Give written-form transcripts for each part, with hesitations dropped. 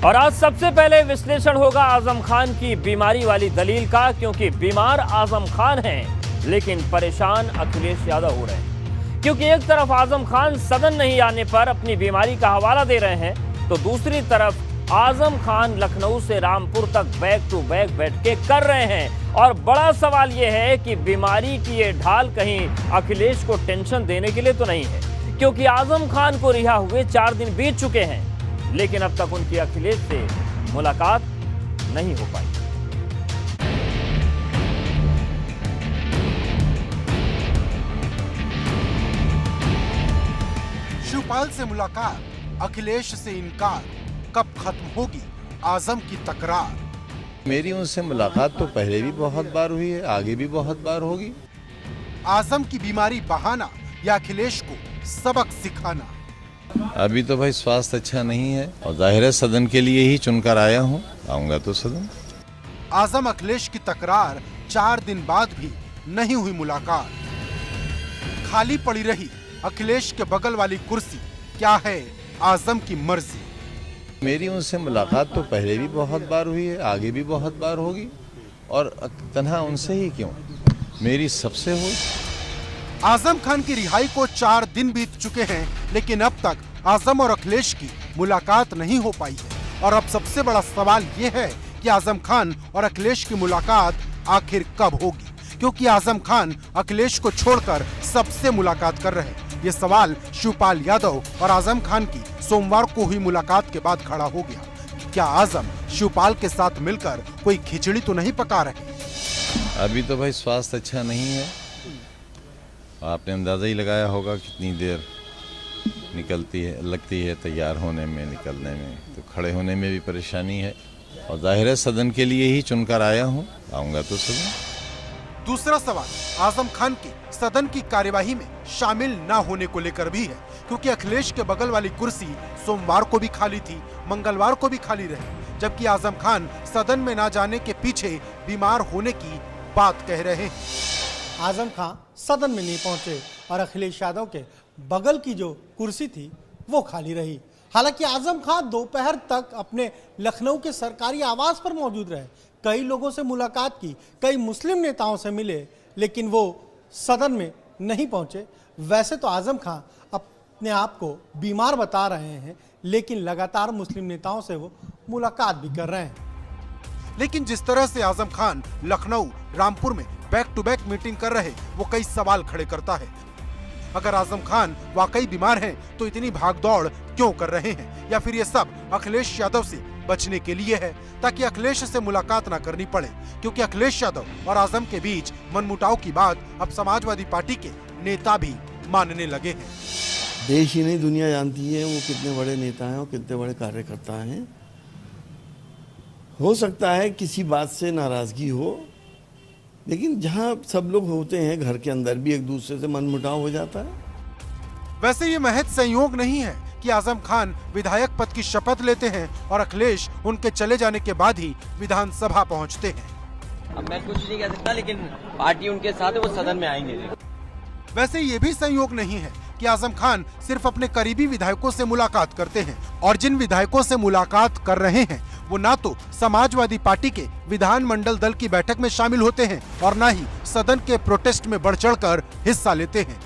और आज सबसे पहले विश्लेषण होगा आजम खान की बीमारी वाली दलील का, क्योंकि बीमार आजम खान हैं लेकिन परेशान अखिलेश यादव हो रहे हैं। क्योंकि एक तरफ आजम खान सदन नहीं आने पर अपनी बीमारी का हवाला दे रहे हैं, तो दूसरी तरफ आजम खान लखनऊ से रामपुर तक बैक टू बैक बैठके कर रहे हैं। और बड़ा सवाल यह है कि बीमारी की ये ढाल कहीं अखिलेश को टेंशन देने के लिए तो नहीं है, क्योंकि आजम खान को रिहा हुए 4 दिन बीत चुके हैं, लेकिन अब तक उनकी अखिलेश से मुलाकात नहीं हो पाई। शिवपाल से मुलाकात, अखिलेश से इनकार, कब खत्म होगी आजम की तकरार? मेरी उनसे मुलाकात तो पहले भी बहुत बार हुई है, आगे भी बहुत बार होगी। आजम की बीमारी बहाना या अखिलेश को सबक सिखाना? अभी तो भाई स्वास्थ्य अच्छा नहीं है और जाहिर है सदन के लिए ही चुनकर आया हूँ, आऊंगा तो सदन। आजम अखिलेश की तकरार, 4 दिन बाद भी नहीं हुई मुलाकात। खाली पड़ी रही अखिलेश के बगल वाली कुर्सी, क्या है आजम की मर्जी? मेरी उनसे मुलाकात तो पहले भी बहुत बार हुई है, आगे भी बहुत बार होगी, और तन्हा उनसे ही क्यों, मेरी सबसे हो। आजम खान की रिहाई को 4 दिन बीत चुके हैं, लेकिन अब तक आजम और अखिलेश की मुलाकात नहीं हो पाई है। और अब सबसे बड़ा सवाल ये है कि आजम खान और अखिलेश की मुलाकात आखिर कब होगी, क्योंकि आजम खान अखिलेश को छोड़कर सबसे मुलाकात कर रहे हैं। ये सवाल शिवपाल यादव और आजम खान की सोमवार को हुई मुलाकात के बाद खड़ा हो गया कि क्या आजम शिवपाल के साथ मिलकर कोई खिचड़ी तो नहीं पका रहे? अभी तो भाई स्वास्थ्य अच्छा नहीं है, आपने अंदाजा ही लगाया होगा कितनी देर लगती है तैयार होने में, निकलने में, तो खड़े होने में भी परेशानी है, और जाहिर है सदन के लिए ही चुनकर आया हूँ, आऊंगा तो सदन। दूसरा सवाल आजम खान के सदन की कार्यवाही में शामिल न होने को लेकर भी है, क्योंकि अखिलेश के बगल वाली कुर्सी सोमवार को भी खाली थी, मंगलवार को भी खाली रही, जबकि आजम खान सदन में न जाने के पीछे बीमार होने की बात कह रहे हैं। आजम खान सदन में नहीं पहुंचे और अखिलेश यादव के बगल की जो कुर्सी थी वो खाली रही। हालांकि आजम खान दोपहर तक अपने लखनऊ के सरकारी आवास पर मौजूद रहे, कई लोगों से मुलाकात की, कई मुस्लिम नेताओं से मिले, लेकिन वो सदन में नहीं पहुंचे। वैसे तो आजम खान अपने आप को बीमार बता रहे हैं, लेकिन लगातार मुस्लिम नेताओं से वो मुलाकात भी कर रहे हैं। लेकिन जिस तरह से आजम खान लखनऊ, रामपुर में बैक टू बैक मीटिंग कर रहे, वो कई सवाल खड़े करता है। अगर आजम खान वाकई बीमार हैं, तो इतनी भागदौड़ क्यों कर रहे हैं? या फिर ये सब अखिलेश यादव से बचने के लिए है, ताकि अखिलेश से मुलाकात ना करनी पड़े? क्योंकि अखिलेश यादव और आजम के बीच मनमुटाव की बात अब समाजवादी पार्टी के नेता भी मानने लगे हैं। देश ही नहीं दुनिया जानती है वो कितने बड़े नेता हैं और कितने बड़े कार्यकर्ता हैं। हो सकता है किसी बात से नाराजगी हो, लेकिन जहां सब लोग होते हैं घर के अंदर भी एक दूसरे से मनमुटाव हो जाता है। वैसे ये महज संयोग नहीं है कि आजम खान विधायक पद की शपथ लेते हैं और अखिलेश उनके चले जाने के बाद ही विधानसभा पहुंचते हैं। अब मैं कुछ नहीं कह सकता, लेकिन पार्टी उनके साथ है, वो सदन में आएंगे। वैसे ये भी संयोग नहीं है कि आजम खान सिर्फ अपने करीबी विधायकों से मुलाकात करते हैं, और जिन विधायकों से मुलाकात कर रहे हैं वो ना तो समाजवादी पार्टी के विधानमंडल दल की बैठक में शामिल होते हैं और ना ही सदन के प्रोटेस्ट में बढ़ चढ़कर हिस्सा लेते हैं।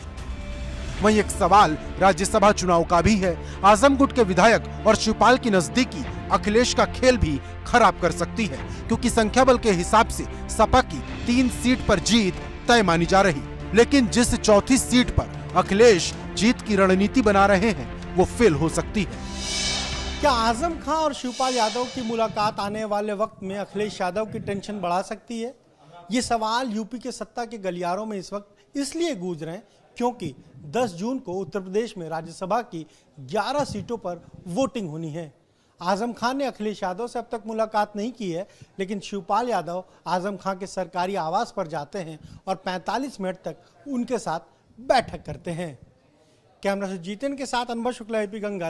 वहीं एक सवाल राज्यसभा चुनाव का भी है। आजम गुट के विधायक और शिवपाल की नजदीकी अखिलेश का खेल भी खराब कर सकती है, क्योंकि संख्या बल के हिसाब से सपा की 3 सीट पर जीत तय मानी जा रही, लेकिन जिस चौथी सीट पर अखिलेश जीत की रणनीति बना रहे हैं वो फेल हो सकती है। क्या आजम खान और शिवपाल यादव की मुलाकात आने वाले वक्त में अखिलेश यादव की टेंशन बढ़ा सकती है? ये सवाल यूपी के सत्ता के गलियारों में इस वक्त इसलिए गूंज रहे हैं क्योंकि 10 जून को उत्तर प्रदेश में राज्यसभा की 11 सीटों पर वोटिंग होनी है। आजम खान ने अखिलेश यादव से अब तक मुलाकात नहीं की है, लेकिन शिवपाल यादव आजम खान के सरकारी आवास पर जाते हैं और 45 मिनट तक उनके साथ बैठक करते हैं। कैमरा से जीतन के साथ अनवर शुक्ला, एपी गंगा।